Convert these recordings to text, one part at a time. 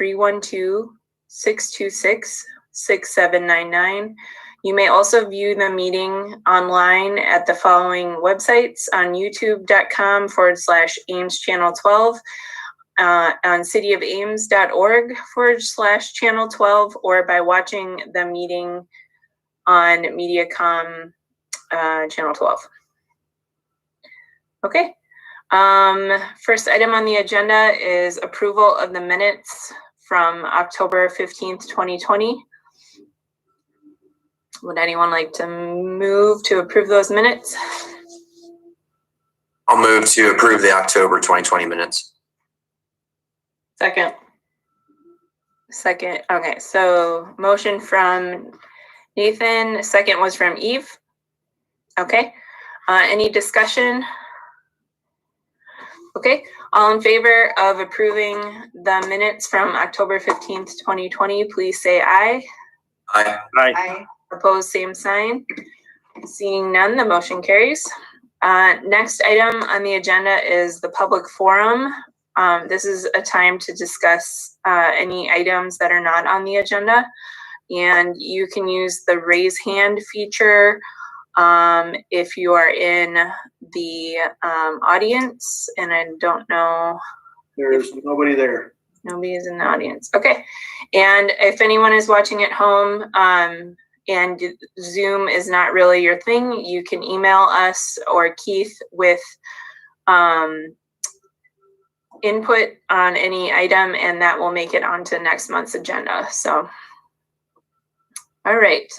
312-626-6799. You may also view the meeting online at the following websites: on youtube.com/Ames Channel 12, on cityofames.org/Channel 12, or by watching the meeting on Mediacom Channel 12. Okay. First item on the agenda is approval of the minutes from October 15th, 2020. Would anyone like to move to approve those minutes? I'll move to approve the October 2020 minutes. Second. Okay, so motion from Nathan, second was from Eve. Okay, any discussion? Okay, all in favor of approving the minutes from October 15th, 2020, please say aye. Aye. Aye. Opposed, same sign. Seeing none, the motion carries. Next item on the agenda is the public forum. This is a time to discuss any items that are not on the agenda, and you can use the raise hand feature if you are in the audience, and I don't know. There's nobody there. Nobody is in the audience. Okay. And if anyone is watching at home and Zoom is not really your thing, you can email us or Keith with input on any item, and that will make it onto next month's agenda. So, all right.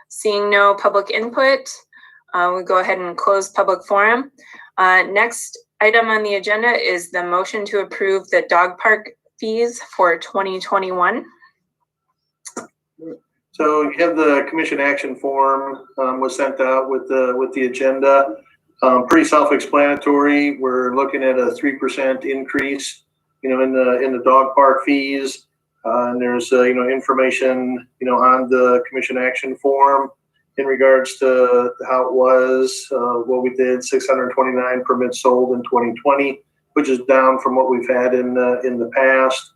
Seeing no public input, we'll go ahead and close public forum. Next item on the agenda is the motion to approve the dog park fees for 2021. So you have the commission action form was sent out with the agenda. Pretty self-explanatory. We're looking at a 3% increase, in the dog park fees. And there's information on the commission action form in regards to how it was, what we did. 629 permits sold in 2020, which is down from what we've had in the past.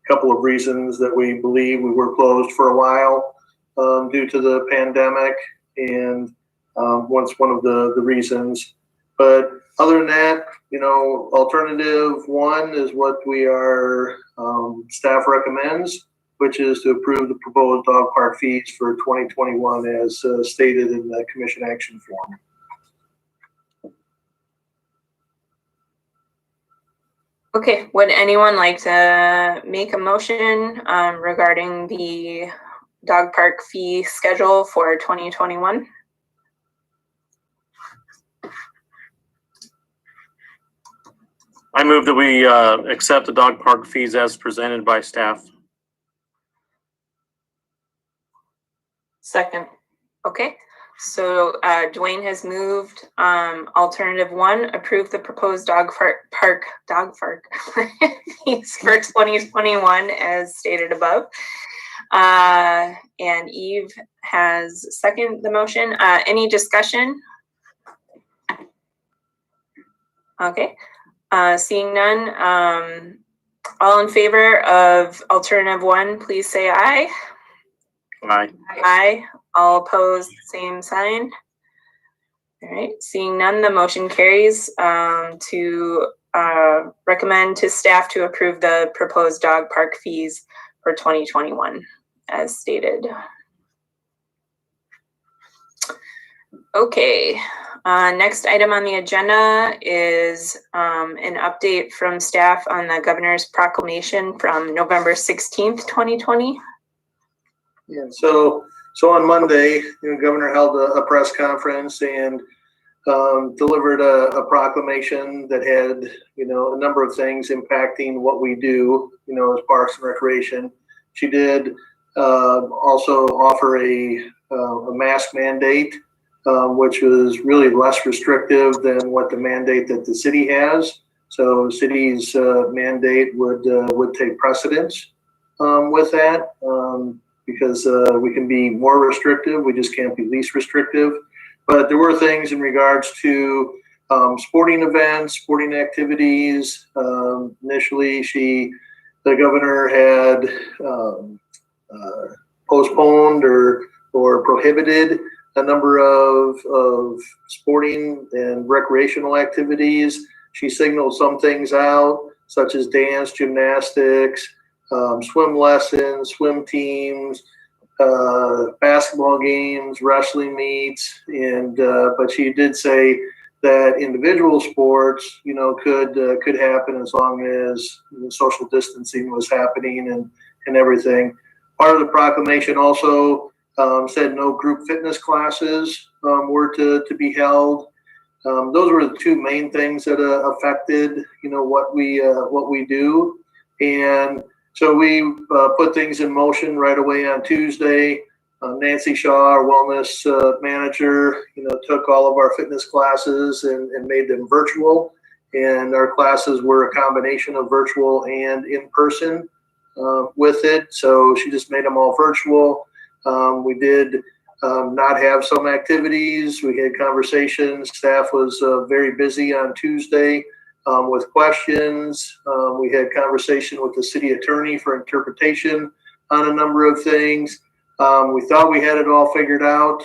Couple of reasons that we believe we were closed for a while due to the pandemic, and one of the reasons. But other than that, alternative one is what staff recommends, which is to approve the proposed dog park fees for 2021 as stated in the commission action form. Okay, would anyone like to make a motion regarding the dog park fee schedule for 2021? I move that we accept the dog park fees as presented by staff. Second. Okay, so Dwayne has moved alternative one, approve the proposed dog park fees for 2021 as stated above. And Eve has seconded the motion. Any discussion? Okay, seeing none, all in favor of alternative one, please say aye. Aye. Aye. All opposed, same sign. All right, seeing none, the motion carries to recommend to staff to approve the proposed dog park fees for 2021 as stated. Okay, next item on the agenda is an update from staff on the governor's proclamation from November 16th, 2020. Yeah, so on Monday, the governor held a press conference and delivered a proclamation that had, a number of things impacting what we do, as Parks and Recreation. She did also offer a mask mandate, which was really less restrictive than what the mandate that the city has. So city's mandate would take precedence with that. Because we can be more restrictive, we just can't be least restrictive. But there were things in regards to sporting events, sporting activities. Initially, the governor had postponed or prohibited a number of sporting and recreational activities. She signaled some things out, such as dance, gymnastics, swim lessons, swim teams, basketball games, wrestling meets, and but she did say that individual sports, could happen as long as social distancing was happening and everything. Part of the proclamation also said no group fitness classes were to be held. Those were the two main things that affected, what we do, and so we put things in motion right away on Tuesday. Nancy Shaw, our wellness manager, took all of our fitness classes and made them virtual. And our classes were a combination of virtual and in person with it. So she just made them all virtual. We did not have some activities. We had conversations. Staff was very busy on Tuesday with questions. We had conversation with the city attorney for interpretation on a number of things. We thought we had it all figured out,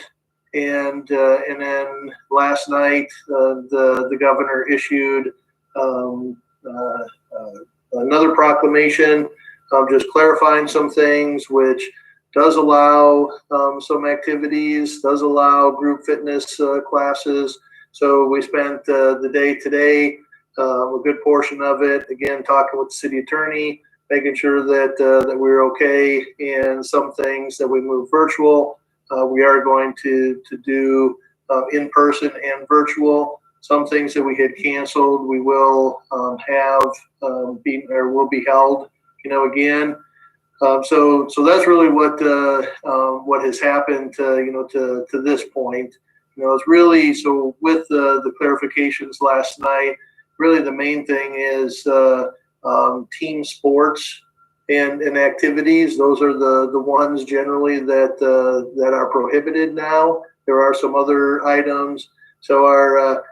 and then last night the governor issued another proclamation just clarifying some things, which does allow some activities, does allow group fitness classes. So we spent the day today, a good portion of it, again, talking with the city attorney, making sure that we're okay, and some things that we move virtual. We are going to do in person and virtual. Some things that we had canceled, we will will be held, again. So that's really what has happened to this point. It's really, so with the clarifications last night, really the main thing is team sports and activities. Those are the ones generally that are prohibited now. There are some other items. So our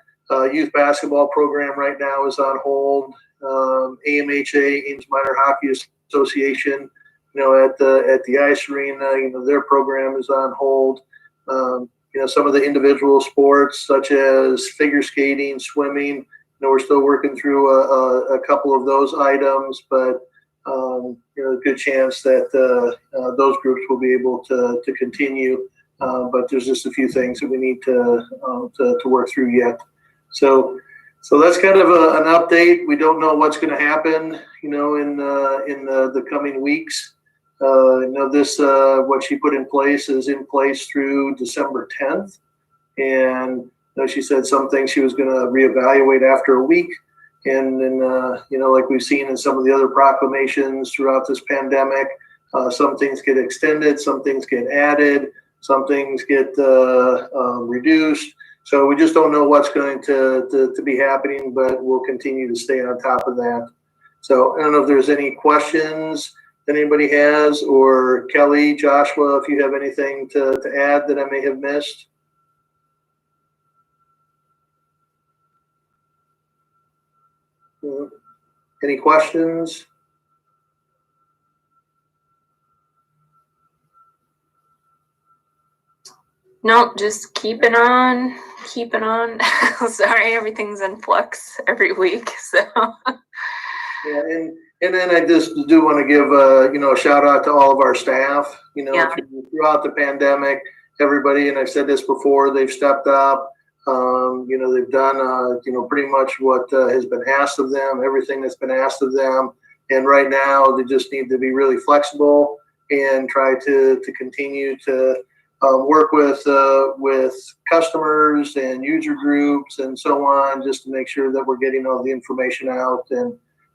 youth basketball program right now is on hold. AMHA, Ames Minor Hockey Association, at the ice arena, their program is on hold. Some of the individual sports such as figure skating, swimming, we're still working through a couple of those items, but a good chance that those groups will be able to continue. But there's just a few things that we need to work through yet. So that's kind of an update. We don't know what's going to happen, in the coming weeks. This what she put in place is in place through December 10th, and she said some things she was going to reevaluate after a week. And then, like we've seen in some of the other proclamations throughout this pandemic, some things get extended, some things get added, some things get reduced. So we just don't know what's going to be happening, but we'll continue to stay on top of that. So I don't know if there's any questions that anybody has, or Kelly, Joshua, if you have anything to add that I may have missed. Any questions? Nope, just keeping on. Sorry, everything's in flux every week, so. Yeah, and then I just do want to give a shout out to all of our staff. Throughout the pandemic, everybody, and I've said this before, they've stepped up. They've done pretty much what has been asked of them, everything that's been asked of them, and right now they just need to be really flexible and try to continue to work with customers and user groups and so on, just to make sure that we're getting all the information out.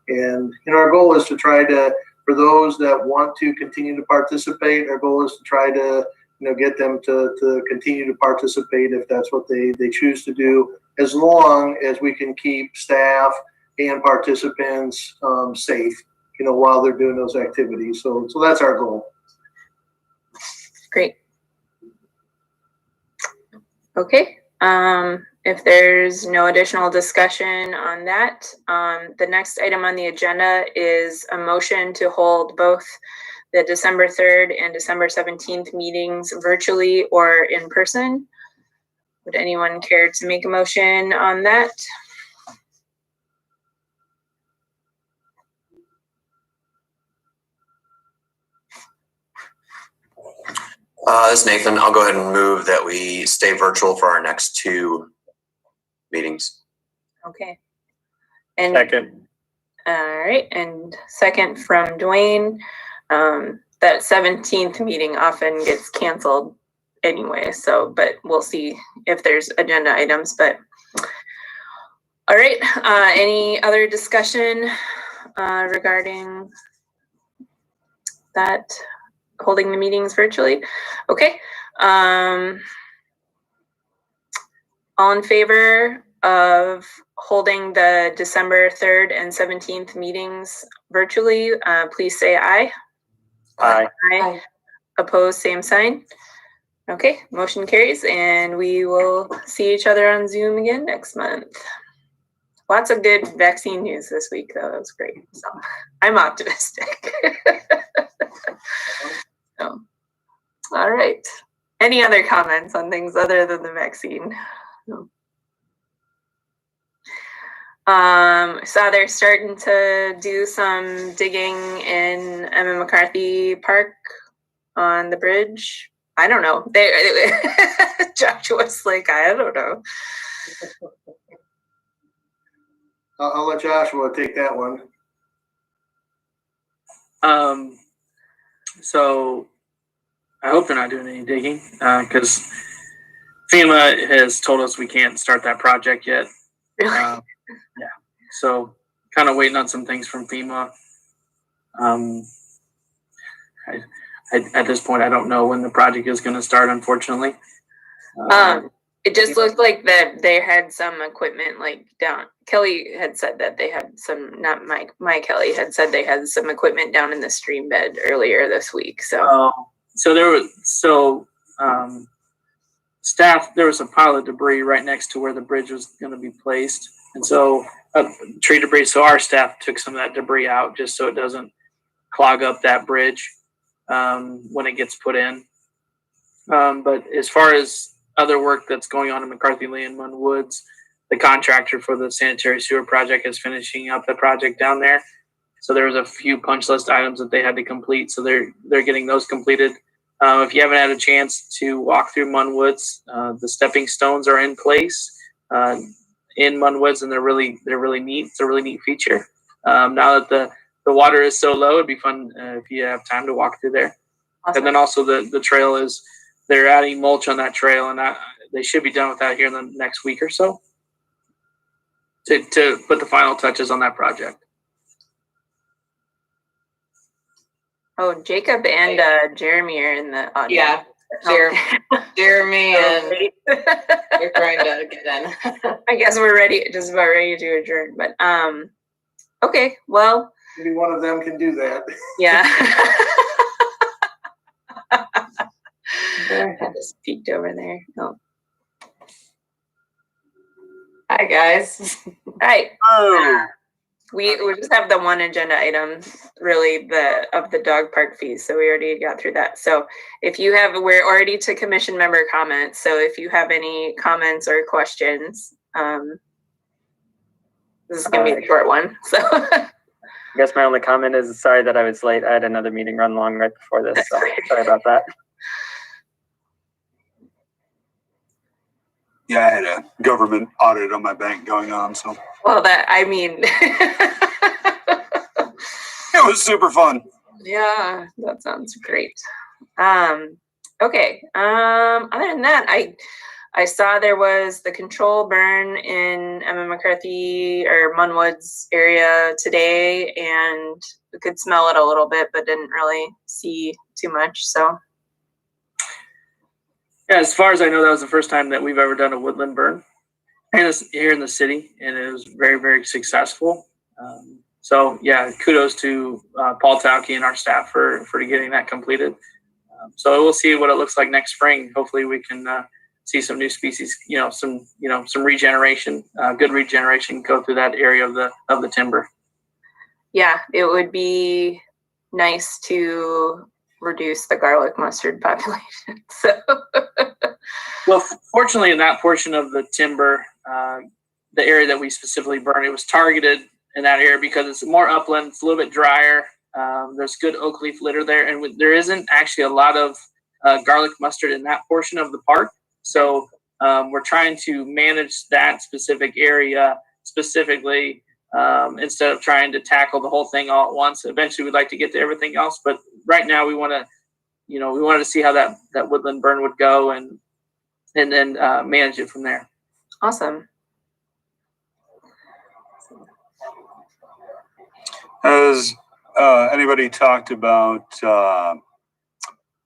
And our goal is to try to, for those that want to continue to participate, our goal is to try to get them to continue to participate if that's what they choose to do, as long as we can keep staff and participants safe, while they're doing those activities. So that's our goal. Great. Okay. If there's no additional discussion on that, the next item on the agenda is a motion to hold both the December 3rd and December 17th meetings virtually or in person. Would anyone care to make a motion on that? This is Nathan. I'll go ahead and move that we stay virtual for our next 2 meetings. Okay. And Second. all right, and second from Dwayne. That 17th meeting often gets canceled anyway, so, but we'll see if there's agenda items, but all right, any other discussion regarding that, holding the meetings virtually? Okay. All in favor of holding the December 3rd and 17th meetings virtually, please say aye. Aye. Aye. Opposed, same sign. Okay, motion carries, and we will see each other on Zoom again next month. Lots of good vaccine news this week, though. That was great. So I'm optimistic. So, all right. Any other comments on things other than the vaccine? No. So they're starting to do some digging in Emma McCarthy Park on the bridge. I don't know. Joshua's like, I don't know. I'll let Joshua take that one. So I hope they're not doing any digging, because FEMA has told us we can't start that project yet. Yeah. So kind of waiting on some things from FEMA. At this point, I don't know when the project is going to start, unfortunately. It just looked like that they had some equipment like down. Kelly had said that they had some, not Mike Kelly had said they had some equipment down in the stream bed earlier this week. So, there was a pile of debris right next to where the bridge was going to be placed. And so tree debris. So our staff took some of that debris out just so it doesn't clog up that bridge when it gets put in. But as far as other work that's going on in McCarthy Lee and Munn Woods, the contractor for the sanitary sewer project is finishing up the project down there. So there was a few punch list items that they had to complete. So they're getting those completed. If you haven't had a chance to walk through Munn Woods, the stepping stones are in place in Munn Woods, and they're really neat. It's a really neat feature. Now that the water is so low, it'd be fun if you have time to walk through there. awesome. And then also the trail is, they're adding mulch on that trail, and they should be done with that here in the next week or so to put the final touches on that project. Oh, Jacob and Jeremy are in the audience. Yeah, Jeremy and you're trying to get in. I guess we're ready, just about ready to adjourn. But okay, well, Maybe one of them can do that. yeah. I just peeked over there. Oh. Hi guys. Right. Oh. We just have the one agenda item, really, of the dog park fees. So we already got through that. So if you have, we're already to commission member comments. So if you have any comments or questions, this is gonna be a short one. So I guess my only comment is sorry that I was late. I had another meeting run long right before this, so sorry about that. Yeah, I had a government audit on my bank going on, so well, that, I mean, it was super fun. yeah, that sounds great. Okay. Other than that, I saw there was the control burn in Emma McCarthy or Munn Woods area today, and we could smell it a little bit, but didn't really see too much. So Yeah, as far as I know, that was the first time that we've ever done a woodland burn here in the city, and it was very, very successful. So yeah, kudos to Paul Tauke and our staff for getting that completed. So we'll see what it looks like next spring. Hopefully we can see some new species, some regeneration, good regeneration go through that area of the timber. Yeah, it would be nice to reduce the garlic mustard population. So, well, fortunately, in that portion of the timber, the area that we specifically burned, it was targeted in that area because it's more upland, it's a little bit drier. There's good oak leaf litter there, and there isn't actually a lot of garlic mustard in that portion of the park. So we're trying to manage that specific area specifically instead of trying to tackle the whole thing all at once. Eventually, we'd like to get to everything else, but right now we want to, we wanted to see how that woodland burn would go and then manage it from there. awesome. Has anybody talked about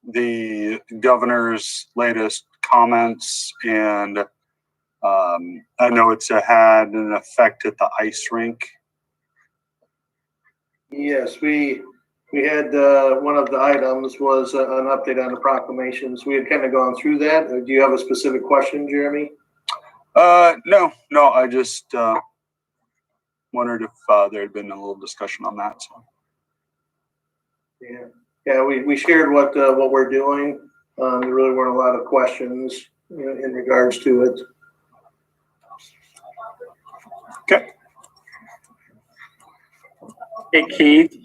the governor's latest comments? And I know it's had an effect at the ice rink. Yes, we had one of the items was an update on the proclamations. We had kind of gone through that. Do you have a specific question, Jeremy? No, I just wondered if there had been a little discussion on that. So. Yeah, we shared what we're doing. There really weren't a lot of questions in regards to it. Okay. Hey, Keith.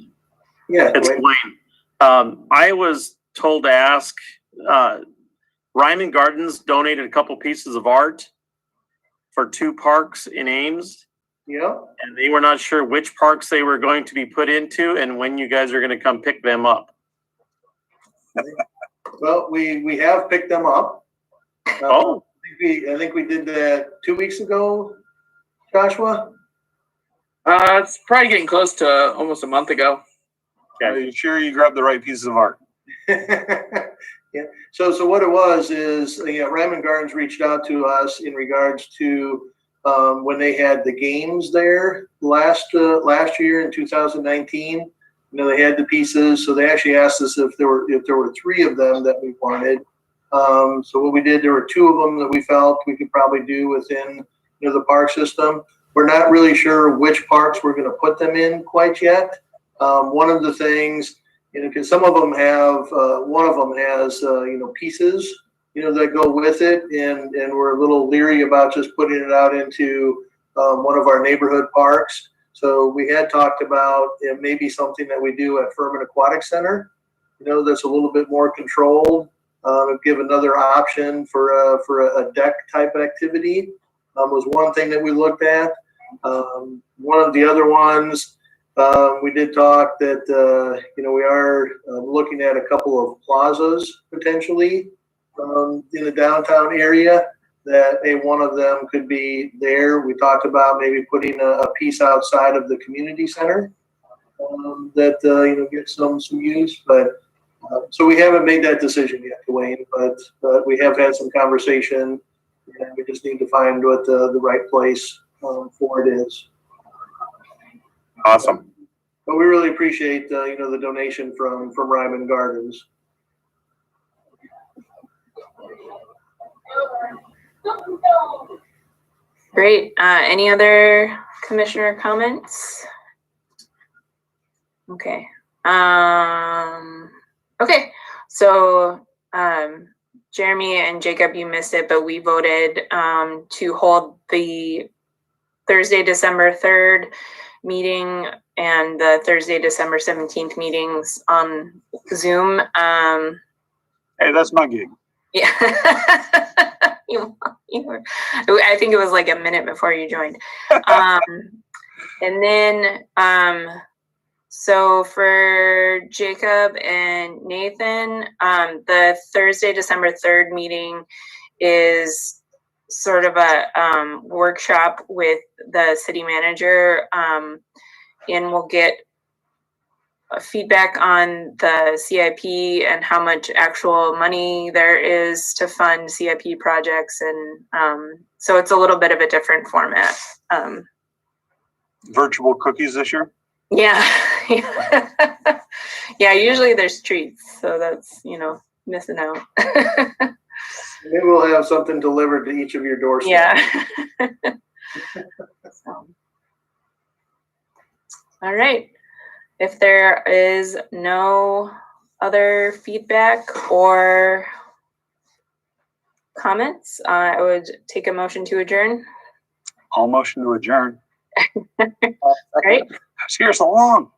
Yeah, It's Wayne. I was told to ask, Ryman Gardens donated a couple pieces of art for 2 parks in Ames. yeah. And they were not sure which parks they were going to be put into and when you guys are going to come pick them up. Well, we have picked them up. Oh. I think we did that 2 weeks ago, Joshua. It's probably getting close to almost a month ago. Are you sure you grabbed the right pieces of art? Yeah. So what it was is, Ryman Gardens reached out to us in regards to when they had the games there last year in 2019. They had the pieces, so they actually asked us if there were 3 of them that we wanted. So what we did, there were 2 of them that we felt we could probably do within the park system. We're not really sure which parks we're going to put them in quite yet. One of the things, because some of them have, one of them has, pieces, that go with it, and we're a little leery about just putting it out into one of our neighborhood parks. So we had talked about maybe something that we do at Furman Aquatic Center, that's a little bit more controlled, give another option for a deck type activity. Was one thing that we looked at. One of the other ones, we did talk that, we are looking at a couple of plazas potentially in the downtown area, that one of them could be there. We talked about maybe putting a piece outside of the community center that, gets some use. But so we haven't made that decision yet, Dwayne, but we have had some conversation, and we just need to find what the right place for it is. Awesome. But we really appreciate the donation from Ryman Gardens. Great. Any other commissioner comments? Okay. Okay. So, Jeremy and Jacob, you missed it, but we voted to hold the Thursday, December 3rd meeting and the Thursday, December 17th meetings on Zoom. Hey, that's my gig. Yeah. you were, I think it was like a minute before you joined. And then, so for Jacob and Nathan, the Thursday, December 3rd meeting is sort of a workshop with the city manager, and we'll get feedback on the CIP and how much actual money there is to fund CIP projects. And so it's a little bit of a different format. Virtual cookies this year? Yeah. Yeah, usually there's treats. So that's, missing out. Maybe we'll have something delivered to each of your doorsteps. Yeah. So. All right. If there is no other feedback or comments, I would take a motion to adjourn. All motion to adjourn. Right. I was here so long.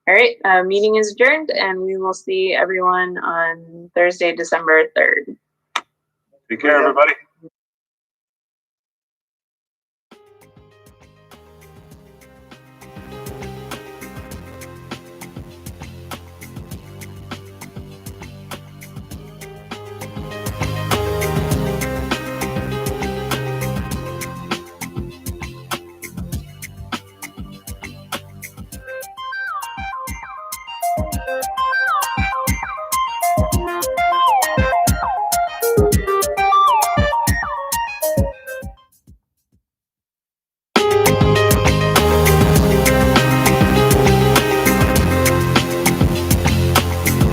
All right. Meeting is adjourned, and we will see everyone on Thursday, December 3rd. Take care, everybody.